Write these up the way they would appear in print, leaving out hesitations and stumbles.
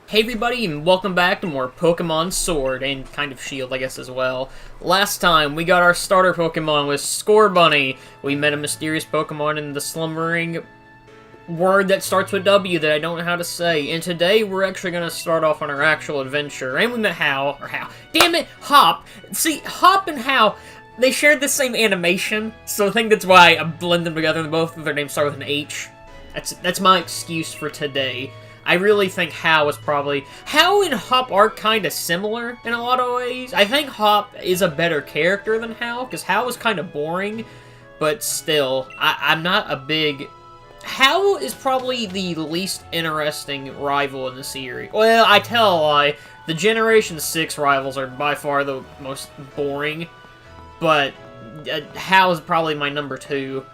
Hey everybody, and welcome back to more Pokemon Sword, and kind of Shield, I guess, as well. Last time, we got our starter Pokemon with Scorbunny. We met a mysterious Pokemon in the slumbering word that starts with W that I don't know how to say. And today, we're actually going to start off on our actual adventure. And we met Damn it, Hop. See, Hop and How, they shared the same animation, so I think that's why I blend them together, and both of their names start with an H. That's my excuse for today. I really think How and Hop are kind of similar in a lot of ways. I think Hop is a better character than How, because How is kind of boring, but still, I'm not a big... How is probably the least interesting rival in the series. Well, I tell a lie. The Generation 6 rivals are by far the most boring, but How is probably my number 2.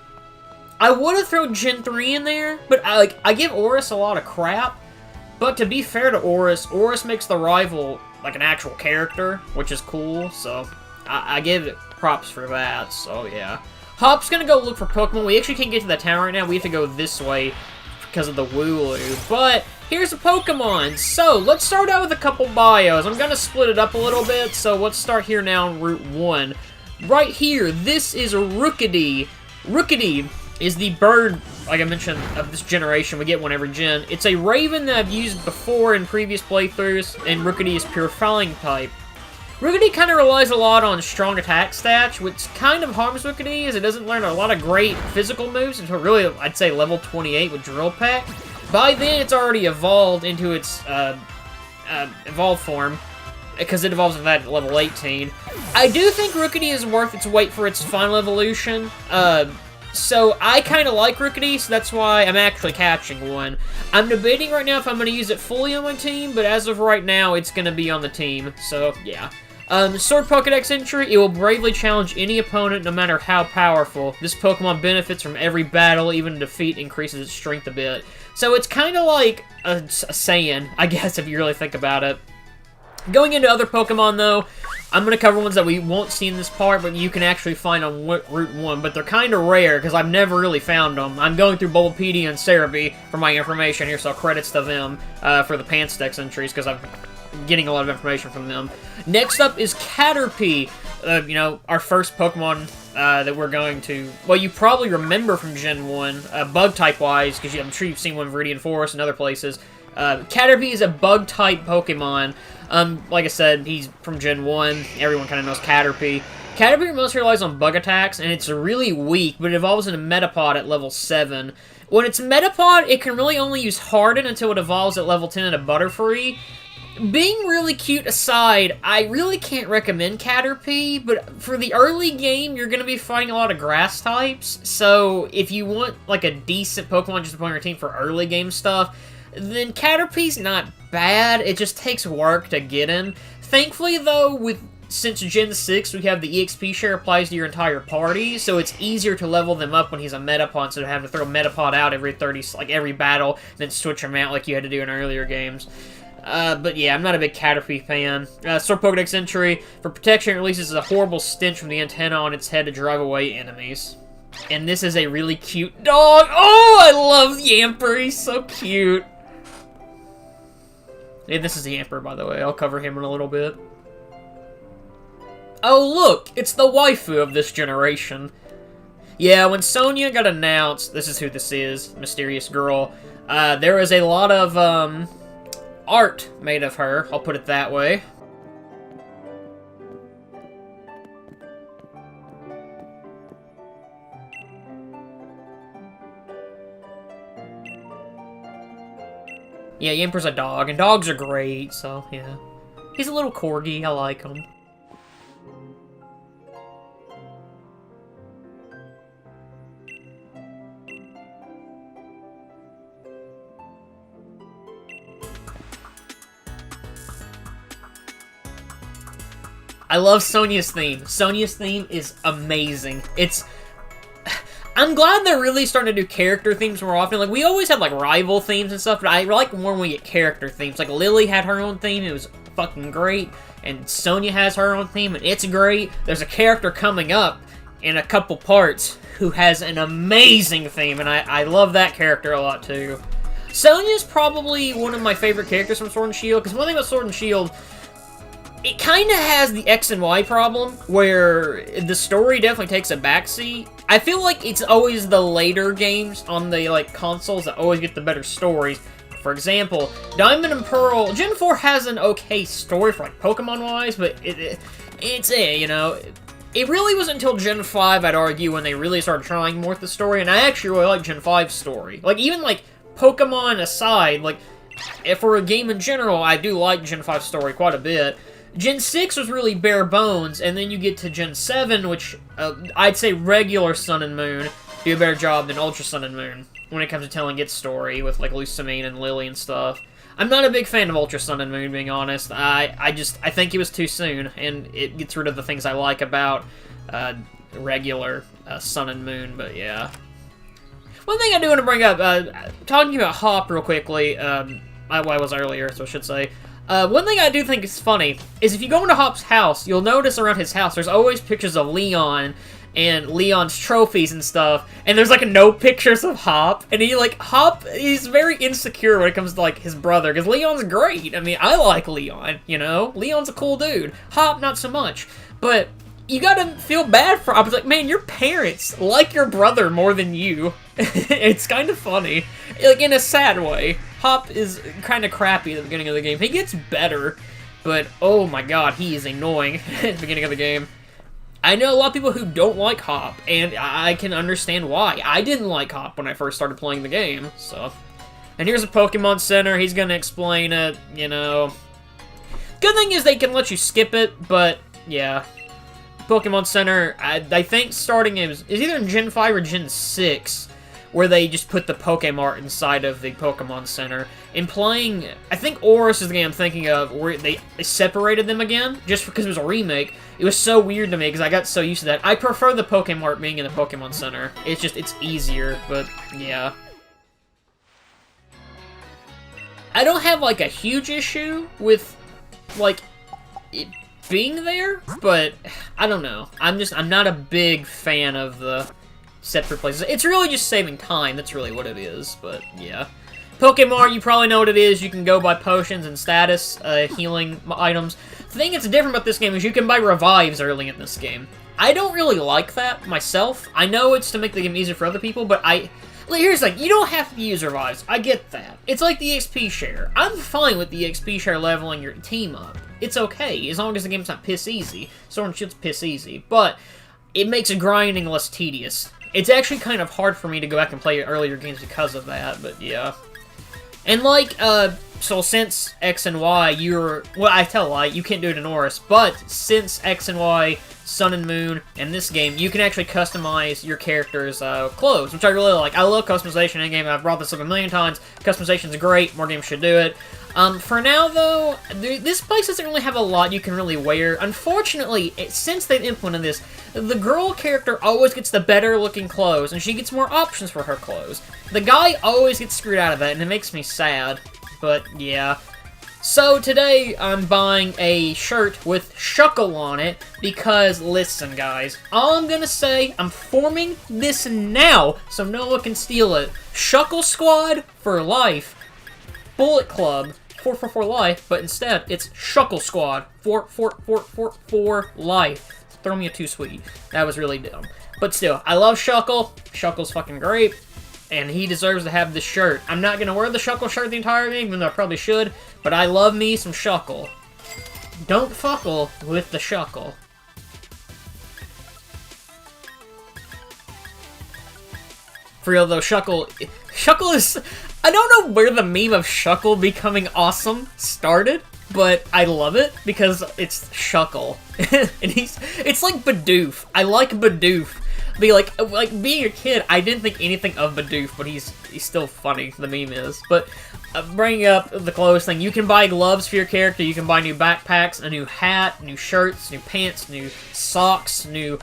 I would have thrown Gen 3 in there, but I give Oris a lot of crap. But to be fair to Oris makes the rival like an actual character, which is cool, so I give it props for that, so yeah. Hop's gonna go look for Pokemon. We actually can't get to the town right now. We have to go this way because of the Wooloo. But here's a Pokemon. So let's start out with a couple bios. I'm gonna split it up a little bit, so let's start here now on Route 1. Right here, this is Rookidee. Rookidee is the bird, like I mentioned, of this generation. We get one every gen. It's a Raven that I've used before in previous playthroughs, and Rookidee is pure Flying type. Rookidee kind of relies a lot on strong attack stats, which kind of harms Rookidee, as it doesn't learn a lot of great physical moves until really, I'd say, level 28 with Drill Peck. By then, it's already evolved into its evolved form, because it evolves in that at level 18. I do think Rookidee is worth its weight for its final evolution. So I kind of like Rookidee, so that's why I'm actually catching one. I'm debating right now if I'm going to use it fully on my team, but as of right now, it's going to be on the team, so yeah. Sword Pokedex Entry, it will bravely challenge any opponent no matter how powerful. This Pokemon benefits from every battle, even defeat increases its strength a bit. So it's kind of like a Saiyan, I guess, if you really think about it. Going into other Pokemon, though, I'm going to cover ones that we won't see in this part, but you can actually find on Route 1, but they're kind of rare, because I've never really found them. I'm going through Bulbapedia and Cerebi for my information here, so credits to them for the Pokedex entries, because I'm getting a lot of information from them. Next up is Caterpie, you know, our first Pokemon that we're going to... Well, you probably remember from Gen 1, Bug-type-wise, because I'm sure you've seen one in Viridian Forest and other places. Caterpie is a Bug-type Pokemon. Like I said, he's from Gen 1. Everyone kind of knows Caterpie. Caterpie mostly relies on bug attacks, and it's really weak, but it evolves into Metapod at level 7. When it's Metapod, it can really only use Harden until it evolves at level 10 into Butterfree. Being really cute aside, I really can't recommend Caterpie, but for the early game, you're going to be fighting a lot of grass types, so if you want like a decent Pokemon just to put on your team for early game stuff, then Caterpie's not bad. It just takes work to get in. Thankfully, though, since Gen 6, we have the EXP share applies to your entire party, so it's easier to level them up when he's a Metapod, instead of having to throw Metapod out every every battle, then switch him out like you had to do in earlier games. But yeah, I'm not a big Caterpie fan. Sword Pokedex Entry. For protection, it releases a horrible stench from the antenna on its head to drive away enemies. And this is a really cute dog. Oh, I love Yamper. He's so cute. Yeah, this is the Yamper, by the way. I'll cover him in a little bit. Oh, look! It's the waifu of this generation. Yeah, when Sonia got announced, this is who this is, mysterious girl, there was a lot of, art made of her, I'll put it that way. Yeah, Yamper's a dog, and dogs are great, so, yeah. He's a little corgi, I like him. I love Sonia's theme. Sonia's theme is amazing. I'm glad they're really starting to do character themes more often. Like, we always had, like, rival themes and stuff, but I like more when we get character themes. Like, Lily had her own theme, it was fucking great, and Sonia has her own theme, and it's great. There's a character coming up in a couple parts who has an amazing theme, and I love that character a lot, too. Sonia's probably one of my favorite characters from Sword and Shield, because one thing about Sword and Shield, it kind of has the X and Y problem, where the story definitely takes a backseat. I feel like it's always the later games on the, like, consoles that always get the better stories. For example, Diamond and Pearl, Gen 4 has an okay story for, like, Pokemon-wise, but it's you know. It really wasn't until Gen 5, I'd argue, when they really started trying more with the story, and I actually really like Gen 5's story. Like, even, like, Pokemon aside, like, if for a game in general, I do like Gen 5's story quite a bit. Gen 6 was really bare bones, and then you get to Gen 7, which I'd say regular Sun and Moon do a better job than Ultra Sun and Moon when it comes to telling its story with, like, Lusamine and Lily and stuff. I'm not a big fan of Ultra Sun and Moon, being honest. I think it was too soon, and it gets rid of the things I like about regular Sun and Moon, but yeah. One thing I do want to bring up, talking about Hop real quickly, I was earlier, so I should say. One thing I do think is funny is if you go into Hop's house, you'll notice around his house there's always pictures of Leon and Leon's trophies and stuff, and there's like no pictures of Hop, and Hop is very insecure when it comes to like his brother, because Leon's great. I mean, I like Leon, you know? Leon's a cool dude. Hop, not so much. But you gotta feel bad for Hop. It's like, man, your parents like your brother more than you. It's kind of funny. Like, in a sad way. Hop is kind of crappy at the beginning of the game. He gets better, but oh my god, he is annoying at the beginning of the game. I know a lot of people who don't like Hop, and I can understand why. I didn't like Hop when I first started playing the game, so. And here's a Pokemon Center. He's gonna explain it, you know. Good thing is they can let you skip it, but yeah. Pokemon Center, I think starting is either in Gen 5 or Gen 6, where they just put the Pokemart inside of the Pokemon Center. In playing, I think Oris is the game I'm thinking of, where they separated them again, just because it was a remake. It was so weird to me, because I got so used to that. I prefer the Pokemart being in the Pokemon Center. It's easier, but yeah. I don't have, like, a huge issue with, like, it being there, but I don't know. I'm not a big fan of the separate places. It's really just saving time. That's really what it is, but yeah. Pokemart, you probably know what it is. You can go buy potions and status healing items. The thing that's different about this game is you can buy revives early in this game. I don't really like that myself. I know it's to make the game easier for other people, but here's the thing, you don't have to use revives. I get that. It's like the XP share. I'm fine with the XP share leveling your team up. It's okay, as long as the game's not piss easy. Sword and Shield's piss easy, but it makes grinding less tedious. It's actually kind of hard for me to go back and play earlier games because of that, but yeah. And like, so since X and Y, well, I tell a lie, you can't do it in Oris, but since X and Y, Sun and Moon, and this game, you can actually customize your character's clothes, which I really like. I love customization in game. I've brought this up a million times. Customization's great. More games should do it. For now, though, this place doesn't really have a lot you can really wear. Unfortunately, since they've implemented this, the girl character always gets the better-looking clothes, and she gets more options for her clothes. The guy always gets screwed out of that, and it makes me sad. But, yeah. So, today, I'm buying a shirt with Shuckle on it, because, listen, guys, all I'm gonna say, I'm forming this now, so no one can steal it. Shuckle Squad for life. Bullet Club, 444 life, but instead, it's Shuckle Squad, for life. Throw me a too sweet. That was really dumb. But still, I love Shuckle. Shuckle's fucking great. And he deserves to have this shirt. I'm not going to wear the Shuckle shirt the entire game, even though I probably should. But I love me some Shuckle. Don't fuckle with the Shuckle. For real though, Shuckle is... I don't know where the meme of Shuckle becoming awesome started, but I love it because it's Shuckle. And it's like Bidoof. I like Bidoof. Being a kid, I didn't think anything of Bidoof, but he's still funny, the meme is. But bringing up the clothes thing, you can buy gloves for your character, you can buy new backpacks, a new hat, new shirts, new pants, new socks, new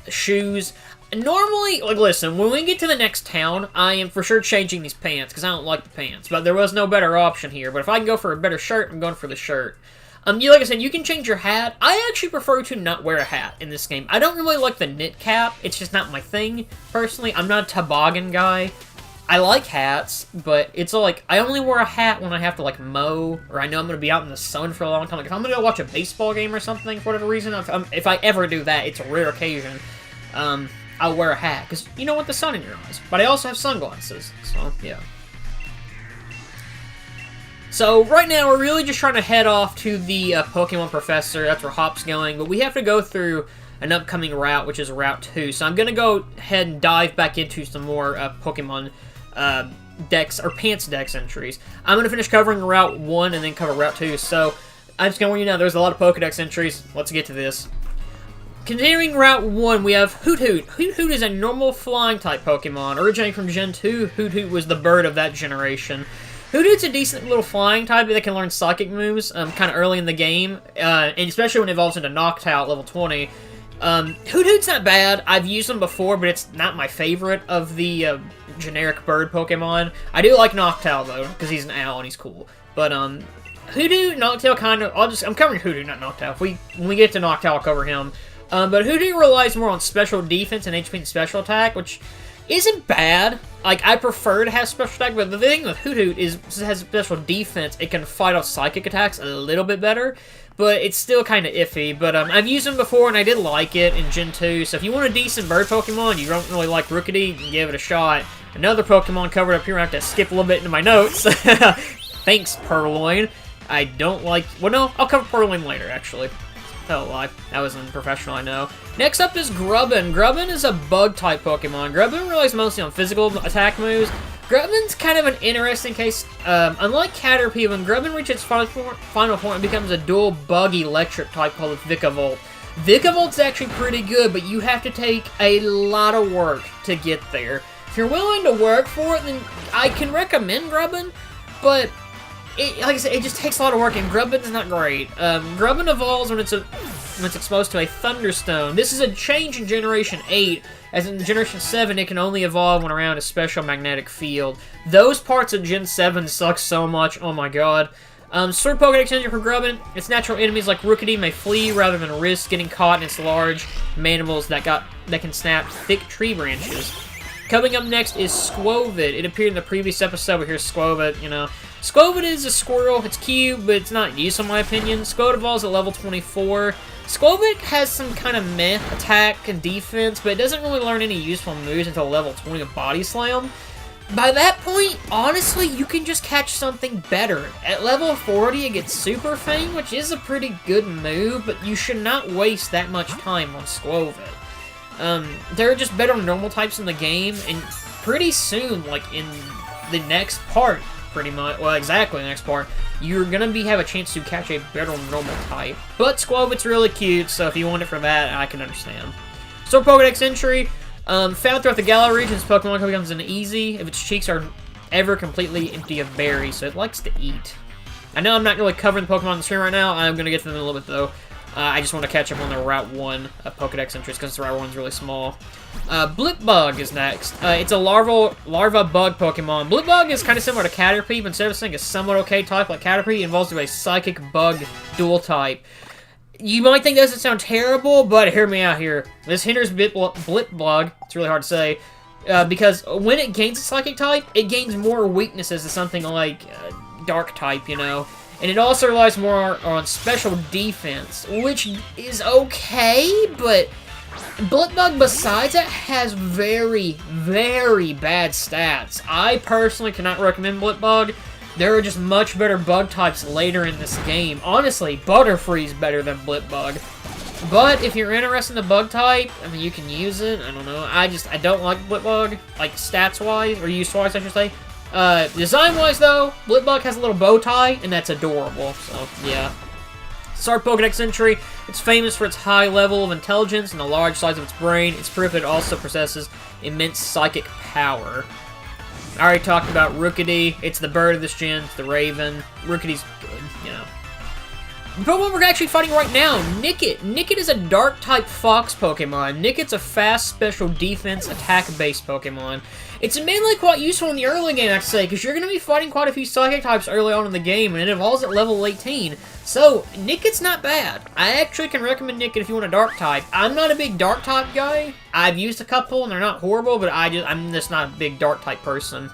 shoes. Normally, like, listen, when we get to the next town, I am for sure changing these pants, because I don't like the pants. But there was no better option here. But if I can go for a better shirt, I'm going for the shirt. Like I said, you can change your hat. I actually prefer to not wear a hat in this game. I don't really like the knit cap. It's just not my thing, personally. I'm not a toboggan guy. I like hats, but it's like, I only wear a hat when I have to, like, mow, or I know I'm going to be out in the sun for a long time. Like, if I'm going to go watch a baseball game or something, for whatever reason, if I ever do that, it's a rare occasion, I'll wear a hat, because you don't want the sun in your eyes. But I also have sunglasses, so, yeah. So, right now, we're really just trying to head off to the Pokemon Professor. That's where Hop's going, but we have to go through an upcoming route, which is Route 2. So I'm going to go ahead and dive back into some more Pokemon Dex, or Pants Dex entries. I'm going to finish covering Route 1 and then cover Route 2. So, I'm just going to warn you now, there's a lot of Pokedex entries. Let's get to this. Continuing Route 1, we have Hoot Hoot. Hoot Hoot is a normal flying-type Pokemon. Originating from Gen 2, Hoot Hoot was the bird of that generation. Hoot Hoot's a decent little flying type that can learn psychic moves kind of early in the game, and especially when it evolves into Noctowl at level 20. Hoot Hoot's not bad. I've used him before, but it's not my favorite of the generic bird Pokemon. I do like Noctowl, though, because he's an owl and he's cool. But, Hoot Hoot, Noctowl kind of... I'm covering Hoot Hoot, not Noctowl. When we get to Noctowl, I'll cover him. But Hoot Hoot relies more on special defense and HP and special attack, which isn't bad. Like, I prefer to have special attack, but the thing with Hoot Hoot is, since it has special defense, it can fight off psychic attacks a little bit better, but it's still kind of iffy. But I've used him before, and I did like it in Gen 2, so if you want a decent bird Pokemon, you don't really like Rookity, you can give it a shot. Another Pokemon covered up here, I have to skip a little bit into my notes. Thanks, Purloin. I don't like... Well, no, I'll cover Purloin later, actually. Oh, lie. That was unprofessional, I know. Next up is Grubbin. Grubbin is a bug-type Pokemon. Grubbin relies mostly on physical attack moves. Grubbin's kind of an interesting case. Unlike Caterpie, when Grubbin reaches its final form, it becomes a dual bug-electric type called Vikavolt. Vikavolt's actually pretty good, but you have to take a lot of work to get there. If you're willing to work for it, then I can recommend Grubbin, but... like I said, it just takes a lot of work, and Grubbin's not great. Grubbin evolves when it's exposed to a Thunderstone. This is a change in Generation 8, as in Generation 7, it can only evolve when around a special magnetic field. Those parts of Gen 7 suck so much, oh my god. Sword Pokedex Entry for Grubbin. Its natural enemies like Rookity may flee rather than risk getting caught in its large mandibles that can snap thick tree branches. Coming up next is Squovit. It appeared in the previous episode, but here's Squovit, you know. Squovit is a squirrel. It's cute, but it's not useful in my opinion. Squovit evolves at level 24. Squovit has some kind of meh attack and defense, but it doesn't really learn any useful moves until level 20 of Body Slam. By that point, honestly, you can just catch something better. At level 40, it gets Super Fang, which is a pretty good move, but you should not waste that much time on Squovit. There are just better normal types in the game, and pretty soon, like in the next part, pretty much, well, exactly the next part, you're gonna have a chance to catch a better normal type. But Squovit's really cute, so if you want it for that, I can understand. So Pokedex Entry, found throughout the Galar region, this Pokemon becomes an easy if its cheeks are ever completely empty of berries, so it likes to eat. I know I'm not really covering the Pokemon on the screen right now, I'm gonna get to them in a little bit though. I just want to catch up on the Route 1 Pokedex entries because the Route 1's really small. Blipbug is next. It's a larva bug Pokemon. Blipbug is kind of similar to Caterpie, but instead of saying a somewhat okay type like Caterpie, it involves a psychic bug dual type. You might think that doesn't sound terrible, but hear me out here. This hinders Blipbug, it's really hard to say, because when it gains a psychic type, it gains more weaknesses to something like dark type, you know. And it also relies more on special defense, which is okay, but Blipbug, besides that, has very, very bad stats. I personally cannot recommend Blipbug. There are just much better bug types later in this game. Honestly, Butterfree's better than Blipbug. But if you're interested in the bug type, I mean, you can use it. I don't know. I don't like Blipbug, like stats-wise, or use-wise, I should say. Design-wise, though, Blipbug has a little bow tie, and that's adorable, so, yeah. Start Pokedex Entry. It's famous for its high level of intelligence and the large size of its brain. It's proof it also possesses immense psychic power. I already talked about Rookity. It's the bird of this gen. It's the raven. Rookity's good, you know. The Pokemon we're actually fighting right now, Nickit. Nickit is a dark-type fox Pokemon. Nickit's a fast, special defense, attack-based Pokemon. It's mainly quite useful in the early game, I'd say, because you're going to be fighting quite a few psychic types early on in the game, and it evolves at level 18. So, Nickit's not bad. I actually can recommend Nickit if you want a dark type. I'm not a big dark type guy. I've used a couple, and they're not horrible, but I'm just not a big dark type person.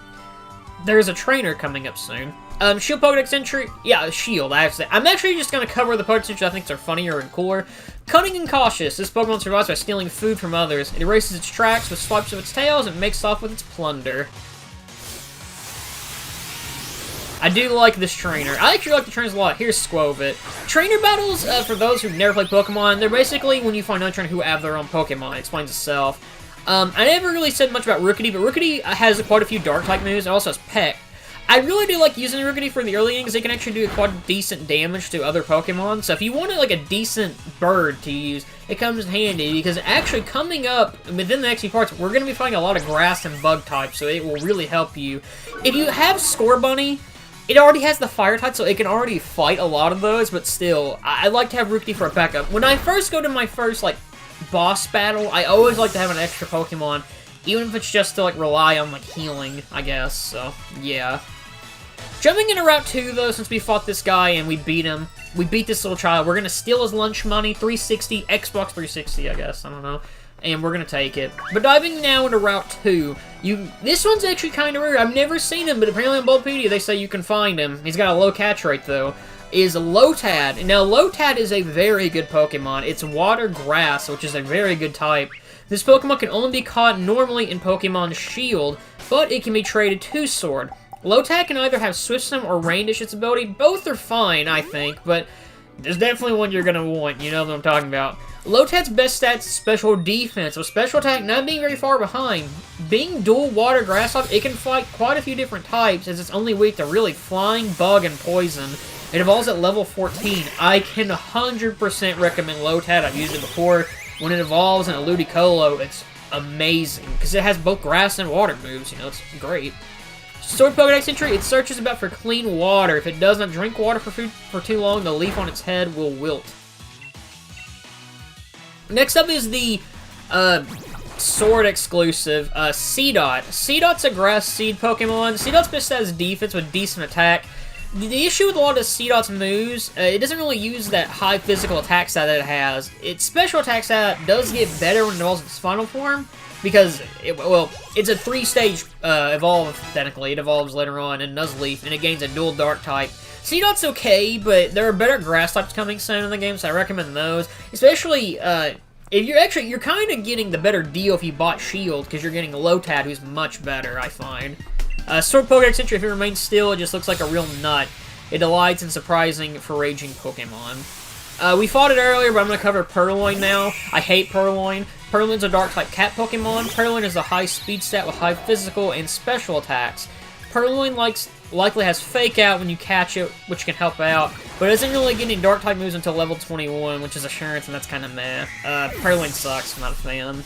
there's a trainer coming up soon. Shield Pokedex Entry? Yeah, Shield, I have to say. I'm actually just going to cover the Pokedex Entry I think are funnier and cooler. Cunning and Cautious. This Pokemon survives by stealing food from others. It erases its tracks with swipes of its tails and makes off with its plunder. I do like this trainer. I actually like the trainers a lot. Here's Squovit. Trainer battles, for those who've never played Pokemon, they're basically when you find another trainer who have their own Pokemon. It explains itself. I never really said much about Rookity, but Rookity has quite a few Dark-type moves. It also has Peck. I really do like using Rookity for the early innings. They can actually do quite decent damage to other Pokemon. So if you wanted like a decent bird to use, it comes in handy because actually coming up within the next few parts, we're going to be fighting a lot of grass and bug types, so it will really help you. If you have Scorbunny, it already has the fire type, so it can already fight a lot of those, but still, I like to have Rookity for a backup. When I first go to my first, like, boss battle, I always like to have an extra Pokemon, even if it's just to, like, rely on, like, healing, I guess, so, yeah. Jumping into Route 2, though, since we fought this guy and we beat him, we beat this little child, we're gonna steal his lunch money, 360, Xbox 360, I guess, I don't know. And we're gonna take it. But diving now into Route 2, this one's actually kind of rare. I've never seen him, but apparently on Bulbapedia they say you can find him. He's got a low catch rate, though. Is Lotad. Now, Lotad is a very good Pokemon. It's Water Grass, which is a very good type. This Pokemon can only be caught normally in Pokemon Shield, but it can be traded to Sword. Lotad can either have Swift Swim or Rain Dish its ability. Both are fine, I think, but there's definitely one you're gonna want. You know what I'm talking about. Lotad's best stats is Special Defense, with Special Attack not being very far behind. Being dual Water Grass type, it can fight quite a few different types, as it's only weak to really Flying, Bug, and Poison. It evolves at level 14. I can 100% recommend Lotad. I've used it before. When it evolves in a Ludicolo, it's amazing, because it has both Grass and Water moves, you know, it's great. Sword Pokedex Entry, it searches about for clean water. If it does not drink water for too long, the leaf on its head will wilt. Next up is the Sword exclusive, Seedot. Seedot's a Grass Seed Pokemon. Seedot's best stat is Defense with decent attack. The issue with a lot of Seedot's moves, it doesn't really use that high physical attack stat that it has. Its special attack stat does get better when it evolves its final form, because, it's a 3-stage evolve, technically. It evolves later on in Nuzleaf, and it gains a dual Dark type. Seedot's okay, but there are better Grass types coming soon in the game, so I recommend those. Especially, if you're kind of getting the better deal if you bought Shield, because you're getting Lotad, who's much better, I find. Sword Pokedex Entry, if it remains still, it just looks like a real nut. It delights in surprising, foraging Pokemon. We fought it earlier, but I'm going to cover Purloin now. I hate Purloin. Purloin's a Dark-type cat Pokemon. Purloin is a high speed stat with high physical and special attacks. Purloin likely has Fake Out when you catch it, which can help out, but it isn't really getting Dark-type moves until level 21, which is Assurance, and that's kind of meh. Purloin sucks, I'm not a fan.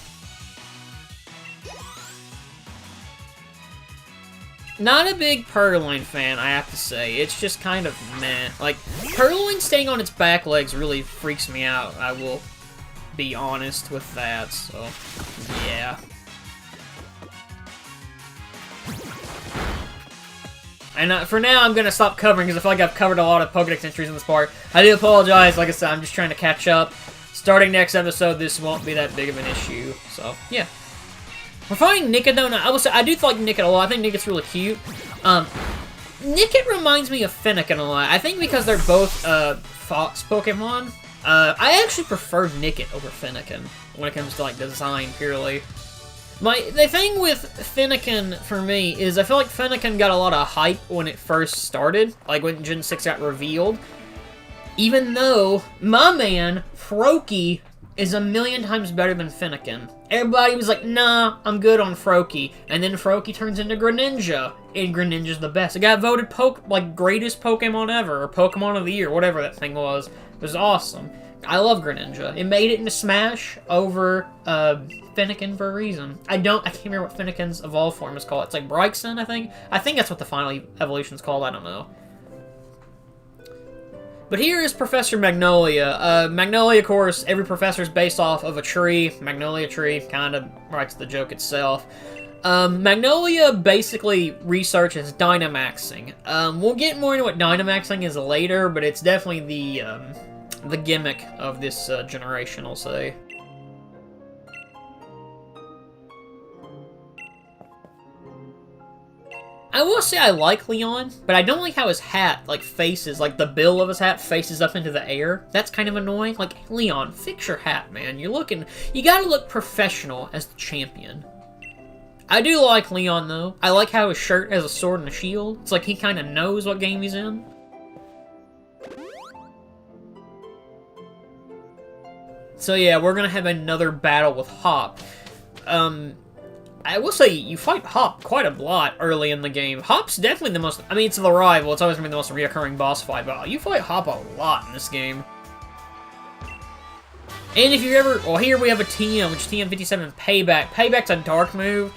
Not a big Purloin fan, I have to say. It's just kind of meh. Like, Purloin staying on its back legs really freaks me out. I will be honest with that, so, yeah. And for now, I'm going to stop covering, because I feel like I've covered a lot of Pokedex entries in this part. I do apologize. Like I said, I'm just trying to catch up. Starting next episode, this won't be that big of an issue, so, yeah. We're fighting Nickit, I will say, I do like Nickit a lot. I think Nickit's really cute. Nickit reminds me of Fennekin a lot. I think because they're both, fox Pokemon. I actually prefer Nickit over Fennekin when it comes to, like, design, purely. The thing with Fennekin, for me, is I feel like Fennekin got a lot of hype when it first started. Like, when Gen 6 got revealed. Even though, my man, Froakie, is a million times better than Fennekin. Everybody was like, nah, I'm good on Froakie. And then Froakie turns into Greninja, and Greninja's the best. It got voted, greatest Pokemon ever, or Pokemon of the Year, whatever that thing was. It was awesome. I love Greninja. It made it into Smash over, Fennekin for a reason. I can't remember what Fennekin's evolved form is called. It's like Bryson, I think? I think that's what the final evolution's called, I don't know. But here is Professor Magnolia. Magnolia, of course, every professor is based off of a tree. Magnolia tree kind of writes the joke itself. Magnolia basically researches Dynamaxing. We'll get more into what Dynamaxing is later, but it's definitely the gimmick of this generation, I'll say. I will say I like Leon, but I don't like how his hat, like, faces, like, the bill of his hat faces up into the air. That's kind of annoying. Like, Leon, fix your hat, man. You gotta look professional as the champion. I do like Leon, though. I like how his shirt has a sword and a shield. It's like he kind of knows what game he's in. So yeah, we're gonna have another battle with Hop. I will say, you fight Hop quite a lot early in the game. Hop's definitely the most... I mean, it's the rival. It's always going to be the most reoccurring boss fight, but you fight Hop a lot in this game. And if you ever... Well, here we have a TM, which is Tm57 Payback. Payback's a dark move.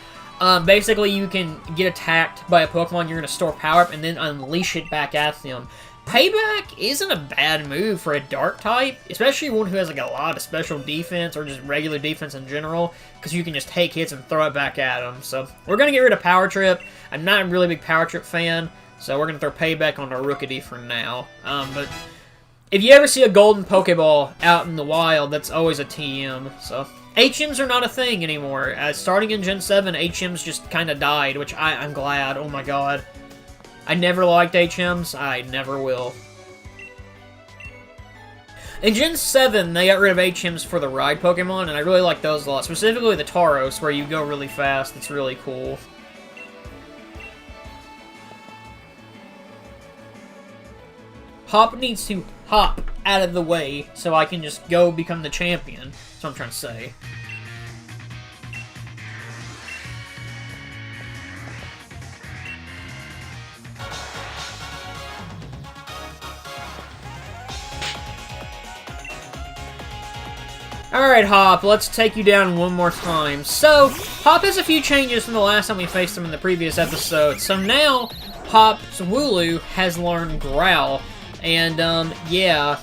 Basically, you can get attacked by a Pokemon, you're going to store power-up, and then unleash it back at them. Payback isn't a bad move for a dark type, especially one who has like a lot of special defense or just regular defense in general, because you can just take hits and throw it back at them. So we're going to get rid of Power Trip. I'm not a really big Power Trip fan, so we're going to throw Payback on our Rookity for now. But if you ever see a golden Pokeball out in the wild, that's always a TM. So HMs are not a thing anymore. Starting in Gen 7, HMs just kind of died, which I'm glad. Oh my god. I never liked HMs. I never will. In Gen 7, they got rid of HMs for the ride Pokemon, and I really like those a lot. Specifically the Tauros, where you go really fast. It's really cool. Hop needs to hop out of the way so I can just go become the champion. That's what I'm trying to say. Alright, Hop, let's take you down one more time. So, Hop has a few changes from the last time we faced him in the previous episode. So now, Hop's Wooloo has learned Growl. And, yeah,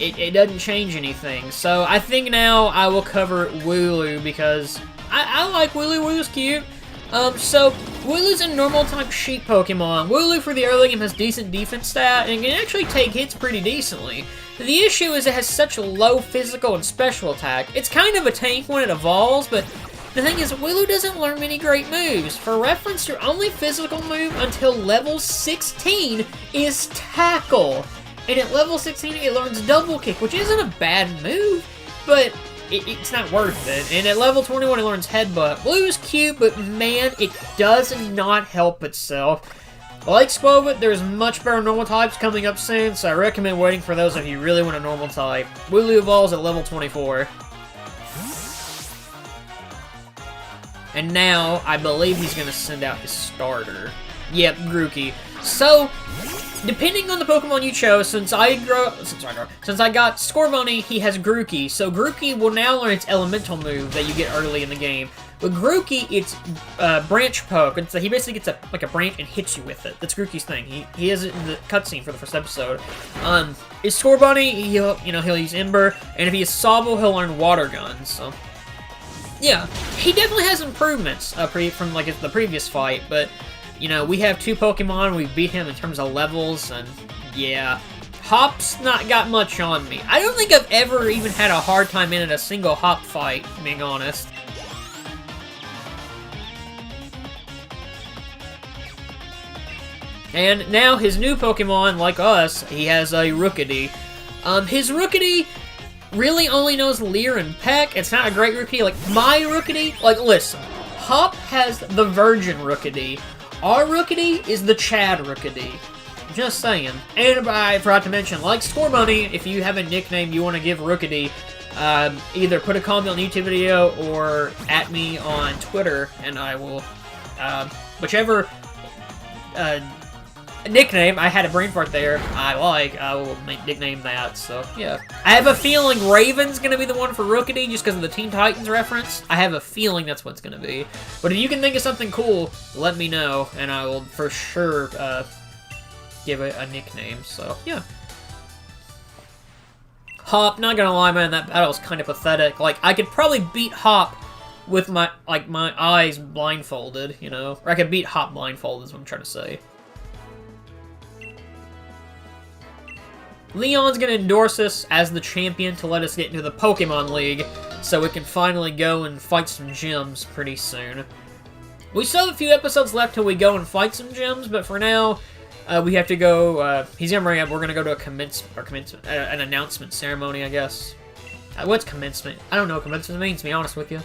it doesn't change anything. So, I think now I will cover Wooloo because I like Wooloo. Wooloo's cute. So, Wooloo's a normal-type sheep Pokemon. Wooloo for the early game has decent defense stat and can actually take hits pretty decently. The issue is it has such a low physical and special attack. It's kind of a tank when it evolves, but the thing is, Wooloo doesn't learn many great moves. For reference, your only physical move until level 16 is Tackle. And at level 16, it learns Double Kick, which isn't a bad move, but it's not worth it. And at level 21, it learns Headbutt. Blue's cute, but man, it does not help itself. Like Squovit, there's much better normal types coming up soon, so I recommend waiting for those if you really want a normal type. Wooloo evolves at level 24. And now, I believe he's going to send out his starter. Yep, Grookey. So, depending on the Pokemon you chose, since I got Scorbunny, he has Grookey. So Grookey will now learn its elemental move that you get early in the game. With Grookey, it's branch poke. He basically gets a branch and hits you with it. That's Grookey's thing. He has it in the cutscene for the first episode. Is Scorbunny, he'll use Ember, and if he is Sobble, he'll learn Water Gun. So yeah, he definitely has improvements from the previous fight, but we have two Pokemon. We've beat him in terms of levels, and yeah, Hop's not got much on me. I don't think I've ever even had a hard time in a single Hop fight, being honest. And now his new Pokemon, like us, he has a Rookity. His Rookity really only knows Leer and Peck. It's not a great Rookity. Like, my Rookity, listen, Hop has the Virgin Rookity. Our Rookity is the Chad Rookity. Just saying. And I forgot to mention, like Scorbunny, if you have a nickname you want to give Rookity, either put a comment on the YouTube video or at me on Twitter, and I will, whichever nickname, I had a brain fart there, I will nickname that, so yeah. I have a feeling Raven's gonna be the one for Rookity just because of the Teen Titans reference. I have a feeling that's what's gonna be. But if you can think of something cool, let me know, and I will for sure give it a nickname, so yeah. Hop, not gonna lie, man, that battle was kind of pathetic. Like, I could probably beat Hop with my eyes blindfolded, or I could beat Hop blindfolded is what I'm trying to say. Leon's going to endorse us as the champion to let us get into the Pokemon League, so we can finally go and fight some gyms pretty soon. We still have a few episodes left till we go and fight some gyms, but for now, we have to go, he's gonna bring up, we're gonna go to an announcement ceremony, I guess. What's commencement? I don't know what commencement means, to be honest with you.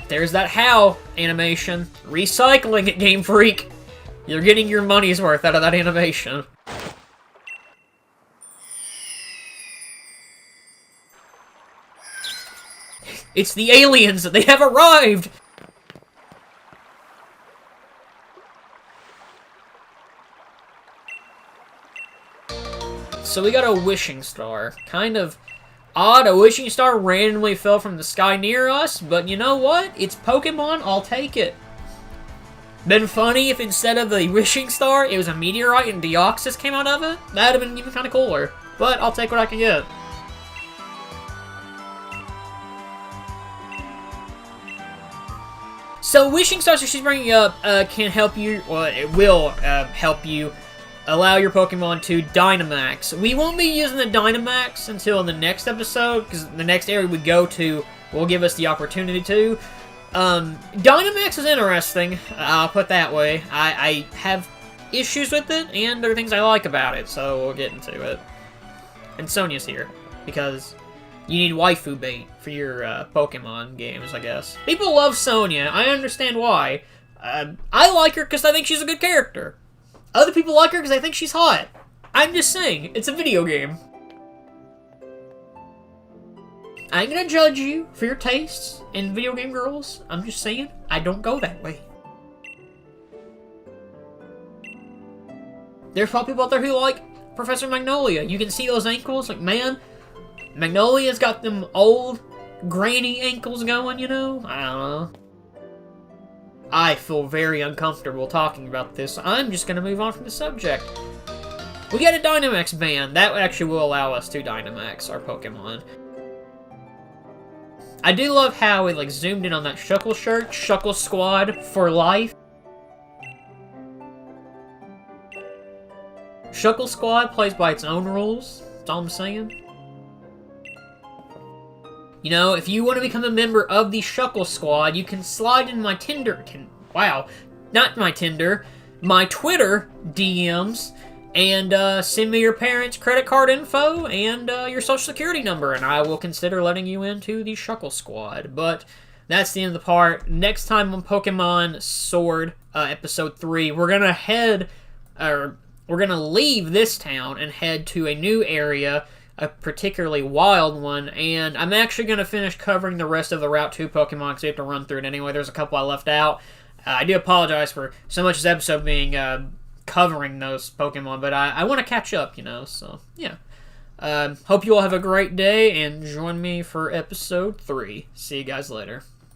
There's that HOW animation. Recycling it, Game Freak. You're getting your money's worth out of that animation. It's the aliens! They have arrived! So we got a wishing star. Kind of odd. A wishing star randomly fell from the sky near us, but you know what? It's Pokemon, I'll take it. Been funny if instead of the wishing star, it was a meteorite and Deoxys came out of it. That'd have been even kind of cooler. But I'll take what I can get. So wishing stars that she's bringing up can help you, well, it will help you allow your Pokemon to Dynamax. We won't be using the Dynamax until the next episode, because the next area we go to will give us the opportunity to. Dynamax is interesting, I'll put it that way. I have issues with it, and there are things I like about it, so we'll get into it. And Sonia's here, because you need waifu bait for your Pokemon games, I guess. People love Sonia, I understand why. I like her because I think she's a good character. Other people like her because they think she's hot. I'm just saying, it's a video game. I ain't gonna judge you for your tastes in video game girls. I'm just saying, I don't go that way. There's probably people out there who like Professor Magnolia. You can see those ankles, like, man, Magnolia's got them old, grainy ankles going, you know? I don't know. I feel very uncomfortable talking about this. I'm just gonna move on from the subject. We got a Dynamax band. That actually will allow us to Dynamax our Pokemon. I do love how it, like, zoomed in on that Shuckle shirt. Shuckle Squad for life. Shuckle Squad plays by its own rules. That's all I'm saying. You know, if you want to become a member of the Shuckle Squad, you can slide in my Tinder... wow. Not my Tinder. My Twitter DMs. And send me your parents' credit card info and your social security number. And I will consider letting you into the Shuckle Squad. But that's the end of the part. Next time on Pokemon Sword, Episode 3, we're going to head... we're going to leave this town and head to a new area, a particularly wild one, and I'm actually going to finish covering the rest of the Route 2 Pokemon because we have to run through it anyway. There's a couple I left out. I do apologize for so much of this episode being covering those Pokemon, but I want to catch up, you know, so yeah. Hope you all have a great day, and join me for Episode 3. See you guys later.